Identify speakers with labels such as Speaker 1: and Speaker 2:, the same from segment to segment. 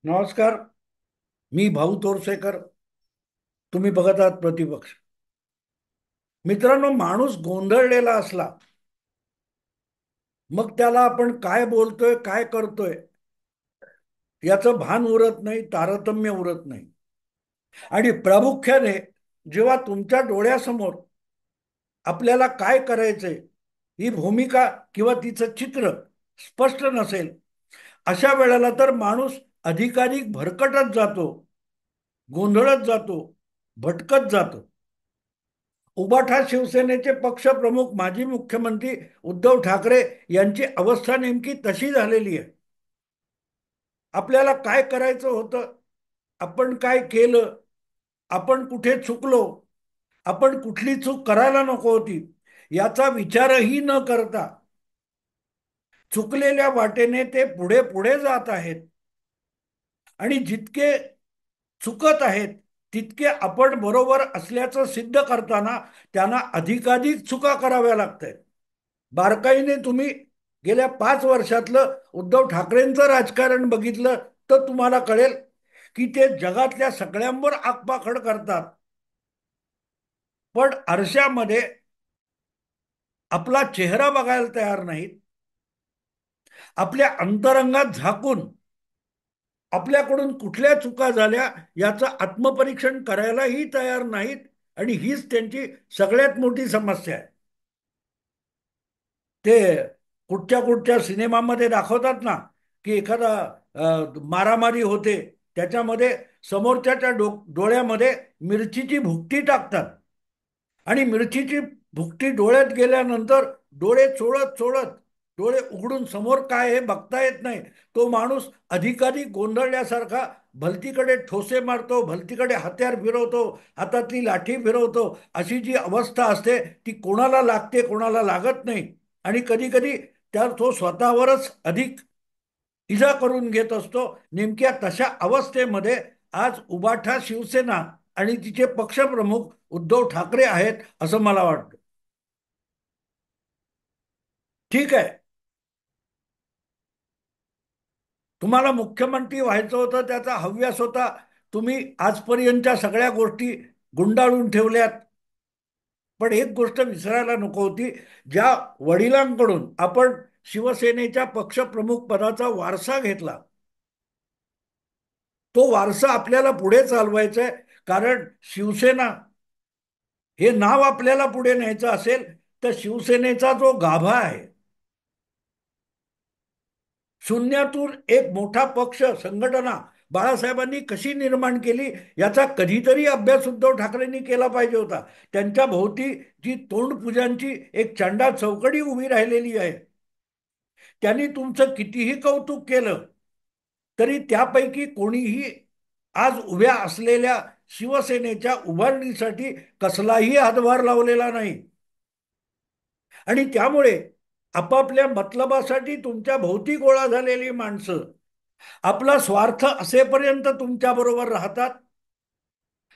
Speaker 1: नमस्कार. मी भाऊ तोरसेकर. तुम्ही बघत आहात प्रतिपक्ष. मित्रांनो, माणूस गोंधळलेला असला मग त्याला आपण काय बोलतोय काय करतोय याचं भान उरत नाही, तारतम्य उरत नाही. आणि प्रामुख्याने जेव्हा तुमच्या डोळ्यासमोर आपल्याला काय करायचंय ही भूमिका किंवा तिचं चित्र स्पष्ट नसेल, अशा वेळेला तर माणूस अधिकाधिक भरकटत जातो, गोंधळत जातो, भटकत जातो. उबाठा शिवसेनेचे पक्षप्रमुख माजी मुख्यमंत्री उद्धव ठाकरे यांची अवस्था नेमकी तशी झालेली आहे. आपल्याला काय करायचं होतं, आपण काय केलं, आपण कुठे चुकलो, आपण कुठली चूक करायला नको होती याचा विचारही न करता चुकलेल्या वाटेने ते पुढे पुढे जात आहेत. आणि जितके चुकत आहेत तितके आपण बरोबर असल्याचं सिद्ध करताना त्यांना अधिकाधिक चुका कराव्या लागतात. बारकाईने तुम्ही गेल्या 5 वर्षातलं उद्धव ठाकरेंचं राजकारण बघितलं तर तुम्हाला कळेल की ते जगातल्या सगळ्यांवर आगपाखड करतात, पण आरशामध्ये आपला चेहरा बघायला तयार नाहीत. आपल्या अंतरंगात झाकून आपल्याकडून कुठल्या चुका झाल्या याचं आत्मपरीक्षण करायलाही तयार नाहीत. आणि हीच त्यांची सगळ्यात मोठी समस्या आहे. ते कुठच्या कुठच्या सिनेमामध्ये दाखवतात ना की एखादा मारामारी होते, त्याच्यामध्ये समोरच्याच्या डोळ्यामध्ये मिरचीची भुकटी टाकतात आणि मिरचीची भुकटी डोळ्यात गेल्यानंतर डोळे चोळत चोळत डोळे उघडून समोर काय हे बघता येत नाही. तो माणूस अधिकाधिक गोंधळल्यासारखा भलतीकडे ठोसे मारतो, भलतीकडे हत्यार फिरवतो, हातातली लाठी फिरवतो. अशी जी अवस्था असते ती कोणाला लागते, कोणाला लागत नाही. आणि कधी कधी त्या तो स्वतःवरच अधिक इजा करून घेत असतो. नेमक्या तशा अवस्थेमध्ये आज उबाठा शिवसेना आणि तिचे पक्षप्रमुख उद्धव ठाकरे आहेत असं मला वाटतं. ठीक आहे, तुम्हाला मुख्यमंत्री व्हायचं होतं, त्याचा हव्यास होता, तुम्ही आजपर्यंतच्या सगळ्या गोष्टी गुंडाळून ठेवल्यात. पण एक गोष्ट विसरायला नको होती, ज्या वडिलांकडून आपण शिवसेनेच्या पक्षप्रमुख पदाचा वारसा घेतला, तो वारसा आपल्याला पुढे चालवायचा आहे. कारण शिवसेना हे नाव आपल्याला पुढे न्यायचं असेल तर शिवसेनेचा जो गाभा आहे, शून्यातून एक मोठा पक्ष संघटना बाळासाहेबांनी कशी निर्माण केली याचा कधीतरी अभ्यास उद्धव ठाकरेंनी केला पाहिजे होता. त्यांच्या भोवती जी तोंडपूजांची एक चंडा चौकडी उभी राहिलेली आहे, त्यांनी तुमचं कितीही कौतुक केलं तरी त्यापैकी कोणीही आज उभ्या असलेल्या शिवसेनेच्या उभारणीसाठी कसलाही हातभार लावलेला नाही. आणि त्यामुळे आपापल्या मतलबासाठी तुमच्या भोवती गोळा झालेली माणसं आपला स्वार्थ असेपर्यंत तुमच्या बरोबर राहतात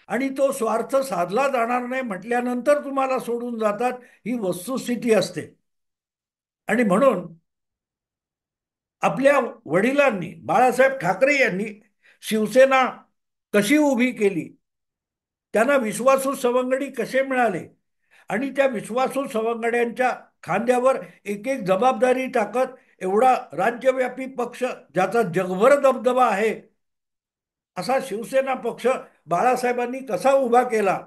Speaker 1: आणि तो स्वार्थ साधला जाणार नाही म्हटल्यानंतर तुम्हाला सोडून जातात. ही वस्तुस्थिती असते. आणि म्हणून आपल्या वडिलांनी बाळासाहेब ठाकरे यांनी शिवसेना कशी उभी केली, त्यांना विश्वासू सवंगडी कसे मिळाले आणि त्या विश्वासू सवंगड्यांच्या खांद्यावर एक एक जबाबदारी टाकत एवढा राज्यव्यापी पक्ष ज्याचा जगभर दबदबा आहे असा शिवसेना पक्ष बाळासाहेबांनी कसा उभा केला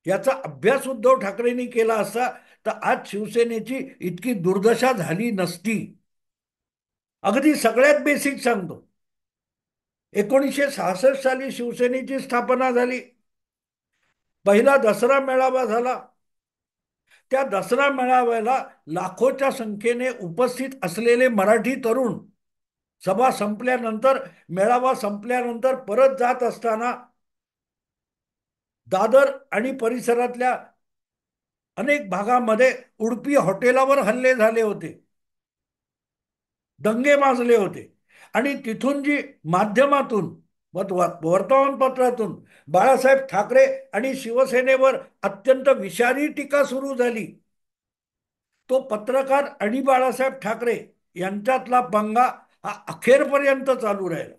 Speaker 1: याचा अभ्यास उद्धव ठाकरेंनी केला असता तर आज शिवसेनेची इतकी दुर्दशा झाली नसती. अगदी सगळ्यात बेसिक सांगतो, 1966 साली शिवसेनेची स्थापना झाली. पहिला दसरा मेळावा झाला. त्या दसरा मेळाव्याला लाखोच्या संख्येने उपस्थित असलेले मराठी तरुण सभा संपल्यानंतर, मेळावा संपल्यानंतर परत जात असताना दादर आणि परिसरातल्या अनेक भागामध्ये उडपी हॉटेलावर हल्ले झाले होते, दंगे माजले होते. आणि तिथून जी माध्यमातून वर्तमानपत्रातून बाळासाहेब ठाकरे आणि शिवसेनेवर अत्यंत विषारी टीका सुरू झाली, तो पत्रकार आणि बाळासाहेब ठाकरे यांच्यातला पंगा हा अखेरपर्यंत चालू राहिला.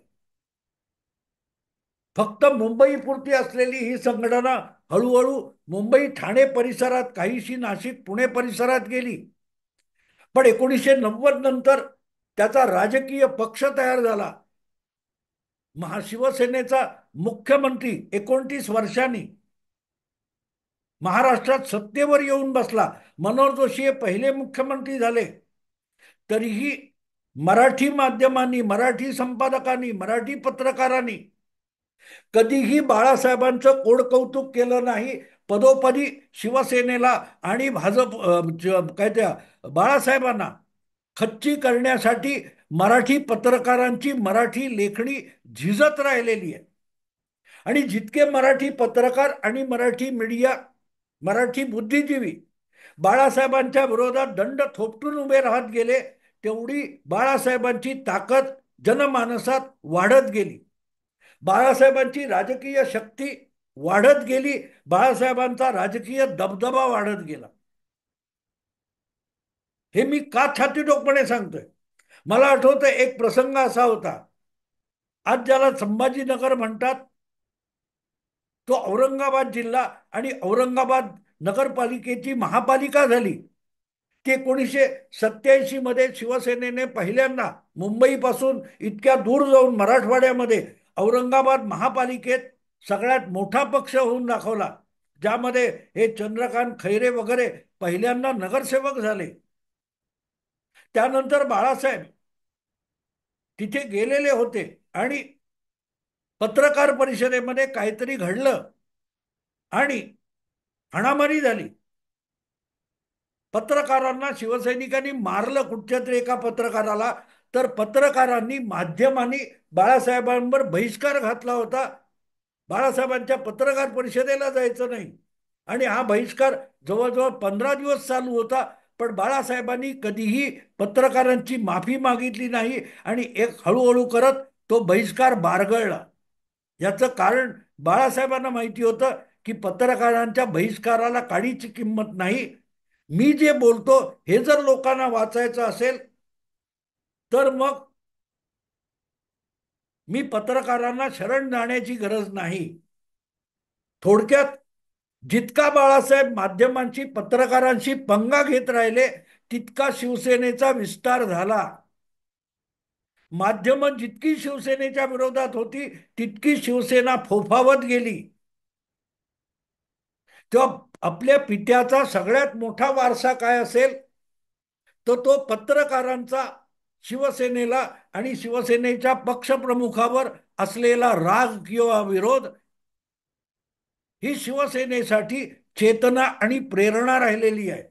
Speaker 1: फक्त मुंबईपुरती असलेली ही संघटना हळूहळू मुंबई ठाणे परिसरात, काहीशी नाशिक पुणे परिसरात गेली. पण 1990 नंतर त्याचा राजकीय पक्ष तयार झाला. महाशिवसेनेचा मुख्यमंत्री 29 वर्षांनी महाराष्ट्रात सत्तेवर येऊन बसला. मनोहर जोशी हे पहिले मुख्यमंत्री झाले. तरीही मराठी माध्यमांनी, मराठी संपादकांनी, मराठी पत्रकारांनी कधीही बाळासाहेबांचं कोडकौतुक केलं नाही. पदोपदी शिवसेनेला आणि भाजप काय त्या बाळासाहेबांना खच्ची करण्यासाठी मराठी पत्रकारांची मराठी लेखणी झिजत राहिलेली आहे. आणि जितके मराठी पत्रकार आणि मराठी मीडिया, मराठी बुद्धिजीवी बाळासाहेबांच्या विरोधात दंड थोपटून उभे राहत गेले, तेवढी बाळासाहेबांची ताकद जनमानसात वाढत गेली. बाळासाहेबांची राजकीय शक्ती वाढत गेली. बाळासाहेबांचा राजकीय दबदबा वाढत गेला. हे मी का छातीठोकपणे सांगतोय? मला आठवतं एक प्रसंग असा होता. आज ज्याला संभाजीनगर म्हणतात, तो औरंगाबाद जिल्हा आणि औरंगाबाद नगरपालिकेची महापालिका झाली. ती 1987 मध्ये शिवसेनेने पहिल्यांदा मुंबईपासून इतक्या दूर जाऊन मराठवाड्यामध्ये औरंगाबाद महापालिकेत सगळ्यात मोठा पक्ष होऊन दाखवला, ज्यामध्ये हे चंद्रकांत खैरे वगैरे पहिल्यांदा नगरसेवक झाले. त्यानंतर बाळासाहेब तिथे गेलेले होते आणि पत्रकार परिषदेमध्ये काहीतरी घडलं आणि हाणामारी झाली. पत्रकारांना शिवसैनिकांनी मारलं, कुठच्या तरी एका पत्रकाराला. तर पत्रकारांनी, माध्यमांनी बाळासाहेबांवर बहिष्कार घातला होता. बाळासाहेबांच्या पत्रकार परिषदेला जायचं नाही. आणि हा बहिष्कार जवळजवळ 15 दिवस चालू होता. पण बाळासाहेबांनी कधीही पत्रकारांची माफी मागितली नाही आणि एक हळूहळू करत तो बहिष्कार बारगळला. याचं कारण बाळासाहेबांना माहिती होतं की पत्रकारांच्या बहिष्काराला काडीची किंमत नाही. मी जे बोलतो हे जर लोकांना वाचायचं असेल तर मग मी पत्रकारांना शरण जाण्याची गरज नाही. थोडक्यात, जितका बाळासाहेब माध्यमांशी, पत्रकारांशी पंगा घेत राहिले, तितका शिवसेनेचा विस्तार झाला. माध्यमं जितकी शिवसेनेच्या विरोधात होती, तितकी शिवसेना फोफावत गेली. तेव्हा आपल्या पित्याचा सगळ्यात मोठा वारसा काय असेल, तर तो पत्रकारांचा शिवसेनेला आणि शिवसेनेच्या पक्षप्रमुखावर असलेला राग किंवा विरोध ही शिवसेनेसाठी चेतना आणि प्रेरणा राहिलेली आहे.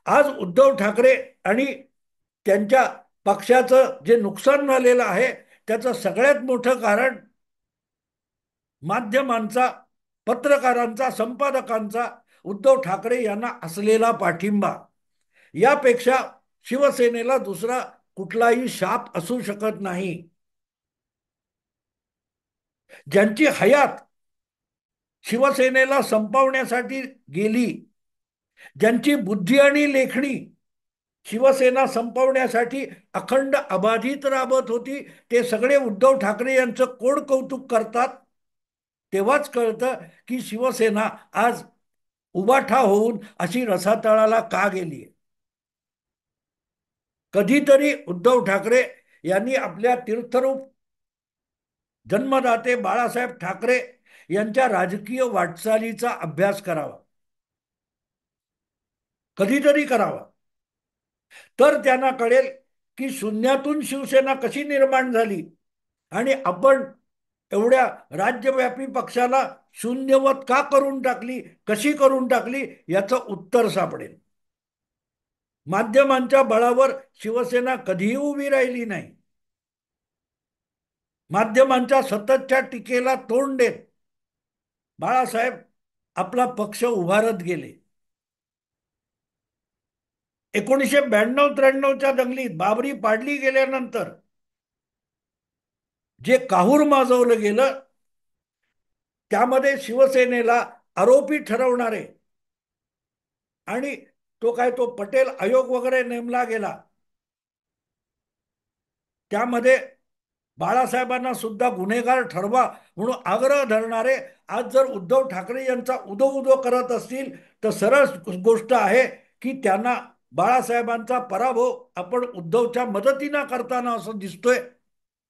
Speaker 1: आज उद्धव ठाकरे आणि त्यांच्या पक्षाचं जे नुकसान झालेलं आहे, त्याचं सगळ्यात मोठं कारण माध्यमांचा, पत्रकारांचा, संपादकांचा उद्धव ठाकरे यांना असलेला पाठिंबा. यापेक्षा शिवसेनेला दुसरा कुठलाही शाप असू शकत नाही. ज्यांची हयात शिवसेनेला संपवण्यासाठी गेली, ज्यांची बुद्धी आणि लेखणी शिवसेना संपवण्यासाठी अखंड अबाधित राबत होती, ते सगळे उद्धव ठाकरे यांचं कोड कौतुक करतात. तेव्हाच कळतं की शिवसेना आज उबाठा होऊन अशी रसातळाला का गेली. कधीतरी उद्धव ठाकरे यांनी आपल्या तीर्थरूप जन्मदाते बाळासाहेब ठाकरे यांच्या राजकीय वाटचालीचा अभ्यास करावा. कधीतरी करावा. तर त्यांना कळेल की शून्यातून शिवसेना कशी निर्माण झाली आणि आपण एवढ्या राज्यव्यापी पक्षाला शून्यवत का करून टाकली, कशी करून टाकली, याचं उत्तर सापडेल. माध्यमांच्या बळावर शिवसेना कधीही उभी राहिली नाही. माध्यमांच्या सततच्या टीकेला तोंड देत बाळासाहेब आपला पक्ष उभारत गेले. 1992-93च्या दंगलीत बाबरी पाडली गेल्यानंतर जे काहूर माजवलं गेलं, त्यामध्ये शिवसेनेला आरोपी ठरवणारे आणि तो पटेल आयोग वगैरे नेमला गेला. त्यामध्ये बाळासाहेबांना सुद्धा गुन्हेगार ठरवा म्हणून आग्रह धरणारे आज जर उद्धव ठाकरे यांचा उदो उदो करत असतील तर सरळ गोष्ट आहे की त्यांना बाळासाहेबांचा पराभव आपण उद्धवच्या मदतीनं करताना असं दिसतोय,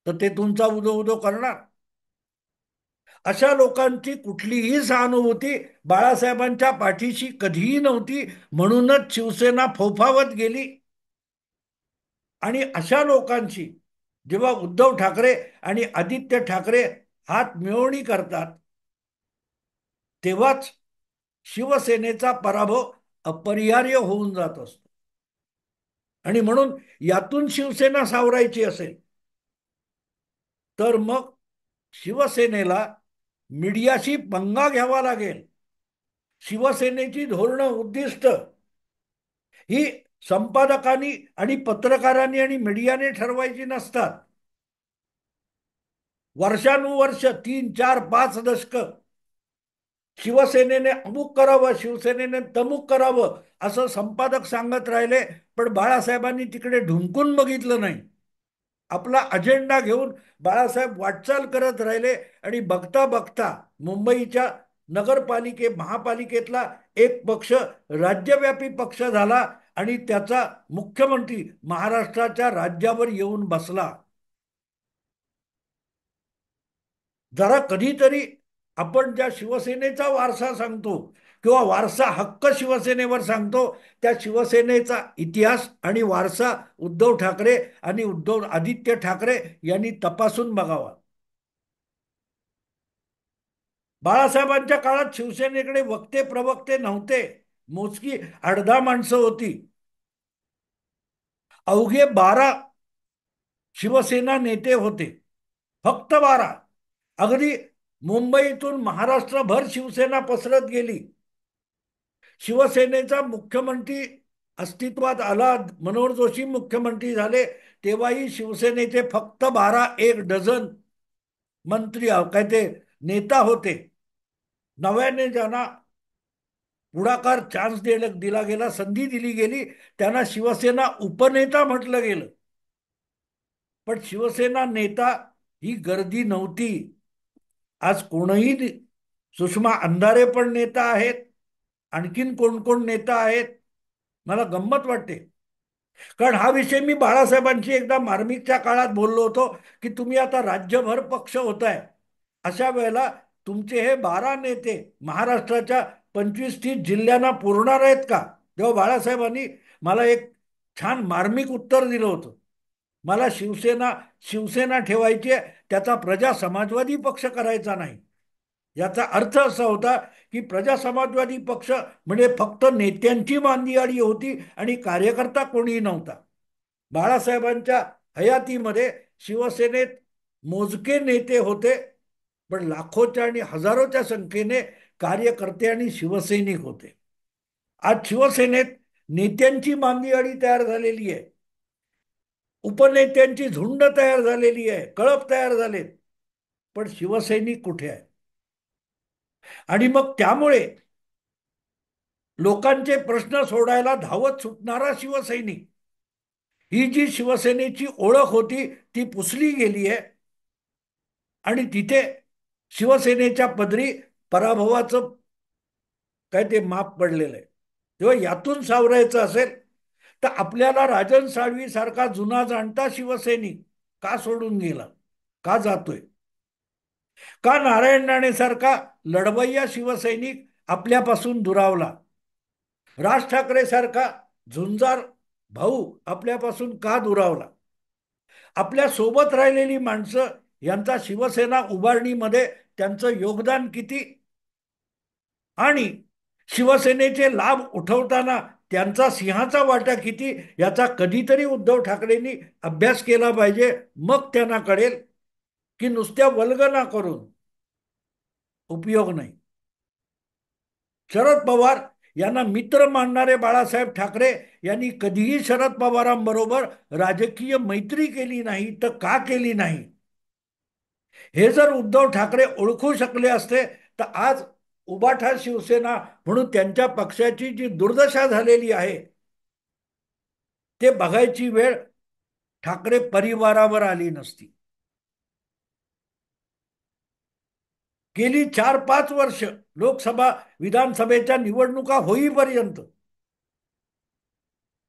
Speaker 1: तर ते तुमचा उदो उदो करणार. अशा लोकांची कुठलीही सहानुभूती बाळासाहेबांच्या पाठीशी कधीही नव्हती, म्हणूनच शिवसेना फोफावत गेली. आणि अशा लोकांची जेव्हा उद्धव ठाकरे आणि आदित्य ठाकरे हात मिळवणी करतात, तेव्हाच शिवसेनेचा पराभव अपरिहार्य होऊन जात असतो. आणि म्हणून यातून शिवसेना सावरायची असेल तर मग शिवसेनेला मीडियाशी पंगा घ्यावा लागेल. शिवसेनेची धोरणं, उद्दिष्ट ही संपादकांनी आणि पत्रकारांनी आणि मीडियाने ठरवायची नसतात. वर्षानुवर्ष 3, 4, 5 दशक शिवसेनेने अमुक करावं, शिवसेनेने तमुक करावं असं संपादक सांगत राहिले, पण बाळासाहेबांनी तिकडे ढुंकून बघितलं नाही. आपला अजेंडा घेऊन बाळासाहेब वाटचाल करत राहिले आणि बघता बघता मुंबईच्या महापालिकेतला एक पक्ष राज्यव्यापी पक्ष झाला आणि त्याचा मुख्यमंत्री महाराष्ट्राच्या राज्यावर येऊन बसला. जरा कधीतरी आपण ज्या शिवसेनेचा वारसा सांगतो किंवा वारसा हक्क शिवसेनेवर सांगतो, त्या शिवसेनेचा इतिहास आणि वारसा उद्धव ठाकरे आणि आदित्य ठाकरे यांनी तपासून बघावा. बाळासाहेबांच्या काळात शिवसेनेकडे वक्ते प्रवक्ते नव्हते, मोजकी 8-10 माणसं होती. अवघे 12 शिवसेना नेते होते, फक्त 12. अगदी मुंबईतून महाराष्ट्रभर शिवसेना पसरत गेली. शिवसेनेचा मुख्यमंत्री अस्तित्वात आला, मनोहर जोशी मुख्यमंत्री झाले, तेव्हाही शिवसेनेचे फक्त 12-1 डझन मंत्री काय ते नेता होते. नव्याने ज्यांना पुढाकार चान्स दिला गेला, संधी दिली गेली, त्यांना शिवसेना उपनेता म्हटलं गेलं. पण शिवसेना नेता ही गर्दी नव्हती. आज कोणही, सुषमा अंधारे पण नेता आहेत, आणखीन कोण कोण नेता आहेत. मला गंमत वाटते, कारण हा विषय मी बाळासाहेबांशी एकदा मार्मिकच्या काळात बोललो होतो की तुम्ही आता राज्यभर पक्ष होताय, अशा वेळेला तुमचे हे 12 नेते महाराष्ट्राच्या 25-30 जिल्ह्यांना पुरणार आहेत का? तेव्हा बाळासाहेबांनी मला एक छान मार्मिक उत्तर दिलं होतं. मला शिवसेना शिवसेना ठेवायची आहे, त्याचा प्रजा समाजवादी पक्ष करायचा नाही. याचा अर्थ असा होता की प्रजा समाजवादी पक्ष म्हणजे फक्त नेत्यांची मांदियाळी होती आणि कार्यकर्ता कोणीही नव्हता. बाळासाहेबांच्या हयातीमध्ये शिवसेनेत मोजके नेते होते, पण लाखोच्या आणि हजारोच्या संख्येने कार्यकर्ते आणि शिवसैनिक होते. आज शिवसेनेत नेत्यांची मांदियाळी तयार झालेली आहे, उपनेत्यांची झुंड तयार झालेली आहे, कळप तयार झालेत, पण शिवसैनिक कुठे आहे? आणि मग त्यामुळे लोकांचे प्रश्न सोडायला धावत सुटणारा शिवसैनिक, ही जी शिवसेनेची ओळख होती ती पुसली गेली आहे. आणि तिथे शिवसेनेच्या पदरी पराभवाचं काय ते माप पडलेलं आहे. तेव्हा यातून सावरायचं असेल तर आपल्याला राजन साळवी सारखा जुना जाणता शिवसैनिक का सोडून गेला, का जातोय? का नारायण राणे सारखा लढवय्या शिवसैनिक आपल्यापासून दुरावला? राज ठाकरे सारखा झुंजार भाऊ आपल्यापासून का दुरावला? आपल्या सोबत राहिलेली माणसं यांचा शिवसेना उभारणीमध्ये त्यांचं योगदान किती आणि शिवसेनेचे लाभ उठवताना त्यांचा सिंहाचा वाटा किती, याचा कधीतरी उद्धव ठाकरेंनी अभ्यास केला पाहिजे. मग त्यांना कळेल की नुसत्या वल्गना करून उपयोग नाही. शरद पवार यांना मित्र मानणारे बाळासाहेब ठाकरे यांनी कधीही शरद पवारांबरोबर राजकीय मैत्री केली नाही, तर का केली नाही? हे जर उद्धव ठाकरे ओळखू शकले असते तर आज उबाठा शिवसेना म्हणून त्यांच्या पक्षाची जी दुर्दशा झालेली आहे ते बघायची वेळ ठाकरे परिवारावर आली नसती. गेली 4-5 वर्ष लोकसभा विधानसभेच्या निवडणुका होईपर्यंत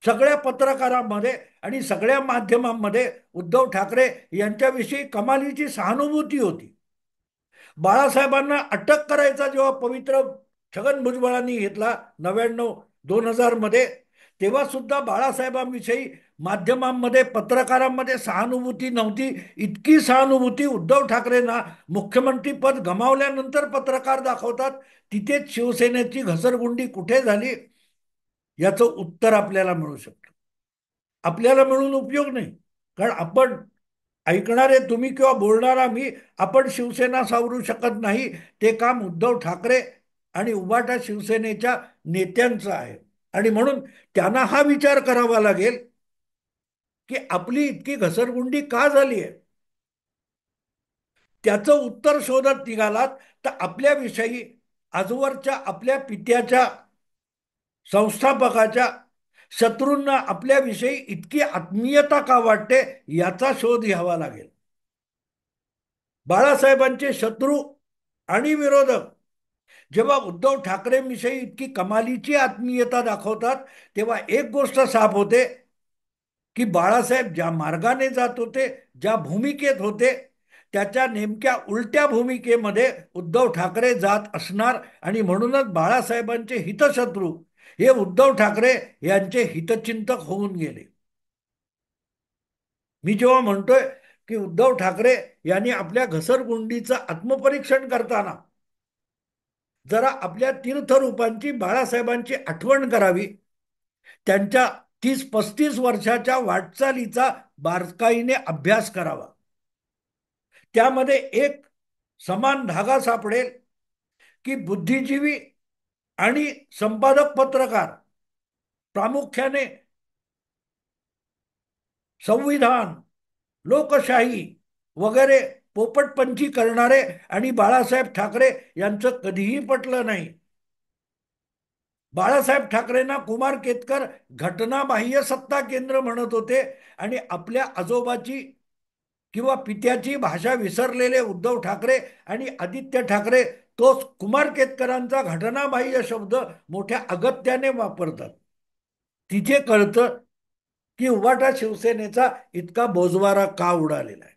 Speaker 1: सगळ्या पत्रकारांमध्ये आणि सगळ्या माध्यमांमध्ये उद्धव ठाकरे यांच्याविषयी कमालीची सहानुभूती होती. बाळासाहेबांना अटक करायचा जेव्हा पवित्र छगन भुजबळांनी घेतला 99-2000 मध्ये, तेव्हा सुद्धा बाळासाहेबांविषयी माध्यमांमध्ये पत्रकारांमध्ये सहानुभूती नव्हती. इतकी सहानुभूती उद्धव ठाकरेंना मुख्यमंत्री पद गमावल्यानंतर पत्रकार दाखवतात. तिथेच शिवसेनेची घसरगुंडी कुठे झाली याचं उत्तर आपल्याला मिळू शकतं. आपल्याला मिळून उपयोग नाही, कारण आपण ऐकणारे तुम्ही किंवा बोलणारा मी, आपण शिवसेना सावरू शकत नाही. ते काम उद्धव ठाकरे आणि उभाटा शिवसेनेच्या नेत्यांचं आहे. आणि म्हणून त्यांना हा विचार करावा लागेल की आपली इतकी घसरगुंडी का झाली आहे. त्याचं उत्तर शोधत निघालात तर आपल्याविषयी आजवरच्या आपल्या पित्याच्या संस्थापकाच्या शत्रूंना आपल्याविषयी इतकी आत्मीयता का वाटते याचा शोध घ्यावा लागेल. बाळासाहेबांचे शत्रू आणि विरोधक जेव्हा उद्धव ठाकरेंविषयी इतकी कमालीची आत्मीयता दाखवतात, तेव्हा एक गोष्ट साफ होते की बाळासाहेब ज्या मार्गाने जात होते, ज्या भूमिकेत होते, त्याच्या नेमक्या उलट्या भूमिकेमध्ये उद्धव ठाकरे जात असणार. आणि म्हणूनच बाळासाहेबांचे हितशत्रू हे उद्धव ठाकरे यांचे हितचिंतक होऊन गेले. मी जेव्हा म्हणतोय की उद्धव ठाकरे यांनी आपल्या घसरगुंडीचं आत्मपरीक्षण करताना जरा आपल्या तीर्थरूपांची बाळासाहेबांची आठवण करावी, त्यांच्या 30-35 वर्षाच्या वाटचालीचा बारकाईने अभ्यास करावा. त्यामध्ये एक समान धागा सापडेल की बुद्धिजीवी आणि संपादक पत्रकार, प्रामुख्याने संविधान, लोकशाही वगैरे पोपटपंची करणारे आणि बाळासाहेब ठाकरे यांचं कधीही पटलं नाही. बाळासाहेब ठाकरेंना कुमार केतकर घटनाबाह्य सत्ता केंद्र म्हणत होते आणि आपल्या आजोबाची किंवा पित्याची भाषा विसरलेले उद्धव ठाकरे आणि आदित्य ठाकरे तोच कुमार केतकरांचा घटनाबाह्य शब्द मोठ्या अगत्याने वापरतात. तिथे कळतं की उभाटा शिवसेनेचा इतका बोजवारा का उडालेला आहे.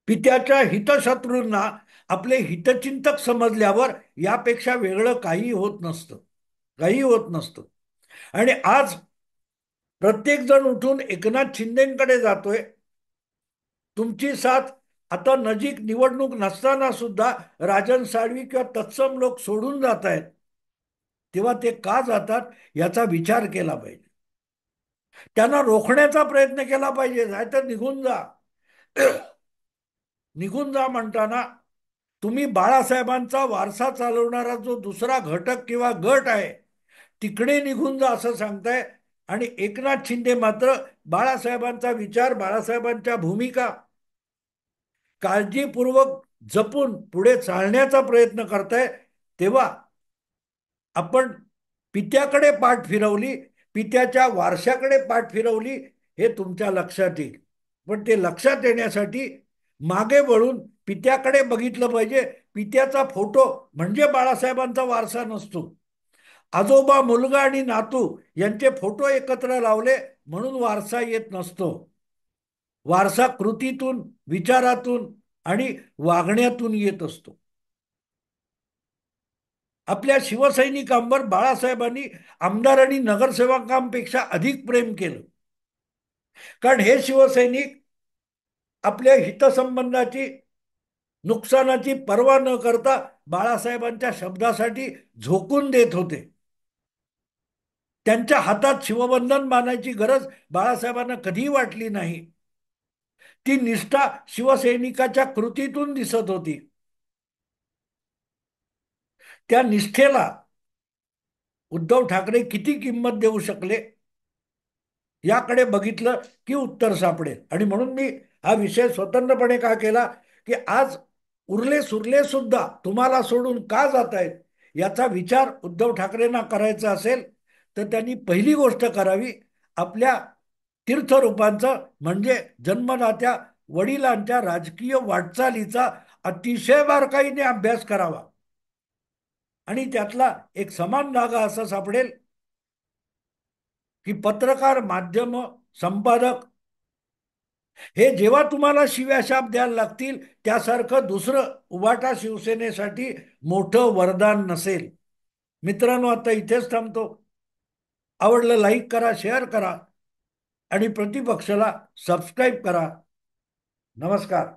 Speaker 1: पित्याच्या हितशत्रूंना आपले हितचिंतक समजल्यावर यापेक्षा वेगळं काही होत नसतं, काही होत नसतं. आणि आज प्रत्येक जण उठून एकनाथ शिंदेकडे जातोय. तुमची साथ आता नजीक निवडणूक नसताना सुद्धा राजन साळवी किंवा तत्सम लोक सोडून जात आहेत. तेव्हा ते का जातात याचा विचार केला पाहिजे. त्यांना रोखण्याचा प्रयत्न केला पाहिजे. नाहीतर निघून जा. निघून जा म्हणताना तुम्ही बाळासाहेबांचा वारसा चालवणारा जो दुसरा घटक किंवा गट आहे तिकडे निघून जा असं सांगताय. आणि एकनाथ शिंदे मात्र बाळासाहेबांचा विचार, बाळासाहेबांच्या भूमिका काळजीपूर्वक जपून पुढे चालण्याचा प्रयत्न करताय. तेव्हा आपण पित्याकडे पाठ फिरवली, पित्याच्या वारशाकडे पाठ फिरवली हे तुमच्या लक्षात येईल. पण ते लक्षात येण्यासाठी मागे वळून पित्याकडे बघितलं पाहिजे. पित्याचा फोटो म्हणजे बाळासाहेबांचा वारसा नसतो. आजोबा, मुलगा आणि नातू यांचे फोटो एकत्र लावले म्हणून वारसा येत नसतो. वारसा कृतीतून, विचारातून आणि वागण्यातून येत असतो. आपल्या शिवसैनिकांवर बाळासाहेबांनी आमदार आणि नगरसेवकांपेक्षा अधिक प्रेम केलं. कारण हे शिवसैनिक आपल्या हितसंबंधाची, नुकसानाची पर्वा न करता बाळासाहेबांच्या शब्दासाठी झोकून देत होते. त्यांच्या हातात शिवबंधन बांधायची गरज बाळासाहेबांना कधीही वाटली नाही. ती निष्ठा शिवसैनिकाच्या कृतीतून दिसत होती. त्या निष्ठेला उद्धव ठाकरे किती किंमत देऊ शकले याकडे बघितलं की उत्तर सापडेल. आणि म्हणून मी हा विषय स्वतंत्रपणे का केला की आज उरले सुरले सुद्धा तुम्हाला सोडून का जात आहेत याचा विचार उद्धव ठाकरेंना करायचा असेल तर त्यांनी पहिली गोष्ट करावी, आपल्या तीर्थरूपांचं म्हणजे जन्मदात्या वडिलांच्या राजकीय वाटचालीचा अतिशय बारकाईने अभ्यास करावा. आणि त्यातला एक समान धागा असा सापडेल की पत्रकार, माध्यम, संपादक हे जेव्हा तुम्हाला शिव्याशाप द्यायला लागतील त्यासारखं दुसरं उभाटा शिवसेनेसाठी मोठं वरदान नसेल. मित्रांनो, आता इथेच थांबतो. आवडलं लाईक करा, शेअर करा आणि प्रतिपक्षाला सबस्क्राईब करा. नमस्कार.